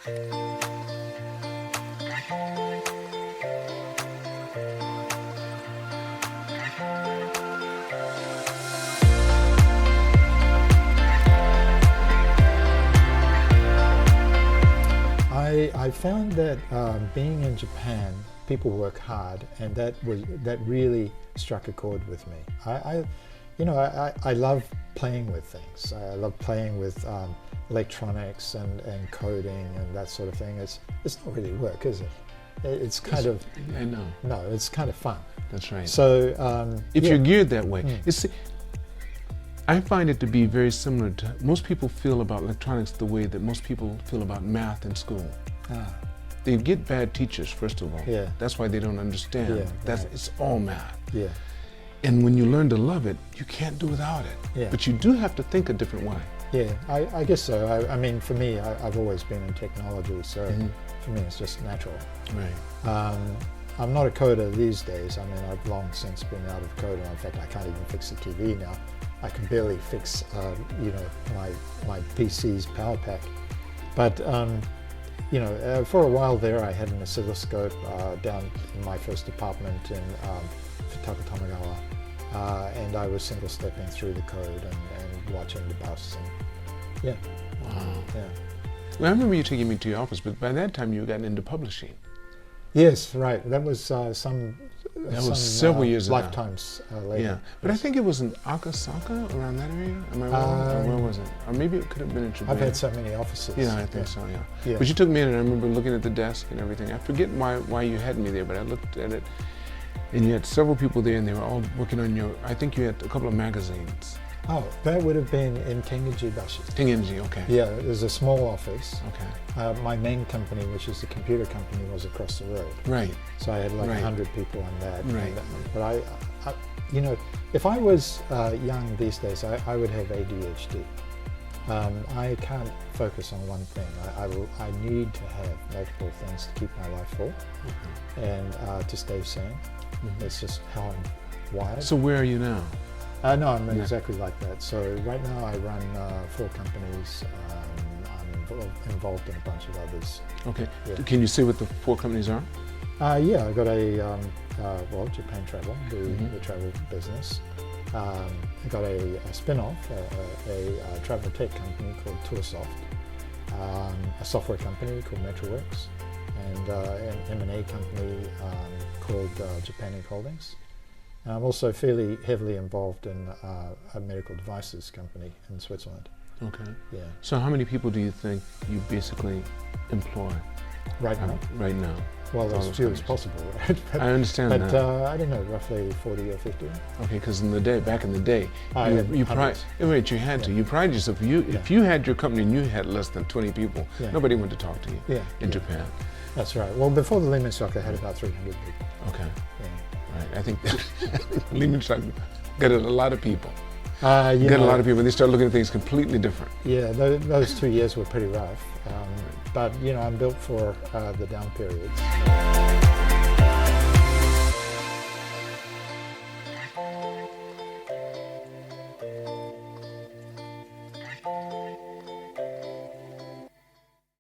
I found that being in Japan, people work hard, and that really struck a chord with me. I love playing with things. I love playing with electronics and coding and that sort of thing. It's not really work, is it? It's kind of. I know. No, it's kind of fun. That's right. So if you're geared that way, I find it to be very similar to most people feel about electronics the way that most people feel about math in school. They get bad teachers, first of all. Yeah. That's why they don't understand. Yeah, right. It's all math. Yeah. And when you learn to love it, you can't do without it. Yeah. But you do have to think a different way. Yeah, I guess so. I mean, for me, I've always been in technology, so for me it's just natural. Right. I'm not a coder these days. I mean, I've long since been out of coding. In fact, I can't even fix the TV now. I can barely fix, my PC's power pack. But, for a while there, I had an oscilloscope down in my first apartment in Futako Tamagawa, and I was single-stepping through the code and watching the bus. And, yeah. Wow. Yeah. Well, I remember you taking me to your office, but by that time you had gotten into publishing. Yes, right. That was several years ago. Lifetimes later. Yeah, but I think it was in Akasaka, around that area. Am I wrong? Or where was it? Or maybe it could have been in Japan. I've had so many offices. Yeah, I think so. Yeah. Yeah. But you took me in, and I remember looking at the desk and everything. I forget why you had me there, but I looked at it, and you had several people there, and they were all working on your. I think you had a couple of magazines. Oh, that would have been in Tengenji Bashi. Tengenji, okay. Yeah, it was a small office. Okay. My main company, which is the computer company, was across the road. Right. So I had like 100 people on that. Right. But I if I was young these days, I would have ADHD. I can't focus on one thing. I need to have multiple things to keep my life full and to stay sane. It's just how I'm wired. So where are you now? No, I'm exactly like that. So right now I run 4 companies. I'm involved in a bunch of others. Okay. Yeah. Can you say what the 4 companies are? Yeah, I got a Japan Travel, the travel business. I got a spin-off, a travel tech company called TourSoft, a software company called Metroworks, and an M&A company called Japan Inc. Holdings. And I'm also fairly heavily involved in a medical devices company in Switzerland. Okay. Yeah. So how many people do you think you basically employ? Right now? Right now. Well, as few as possible, right? I understand that. But I don't know, roughly 40 or 50. Okay, because back in the day, you pride yourself. If you had your company and you had less than 20 people, nobody wanted to talk to you in Japan. That's right. Well, before the Lehman shock, I had about 300 people. Okay. Yeah. Right. I think Lehman shock got a lot of people. Got a lot of people. They start looking at things completely different. Yeah, those 2 years were pretty rough. But I'm built for the down periods.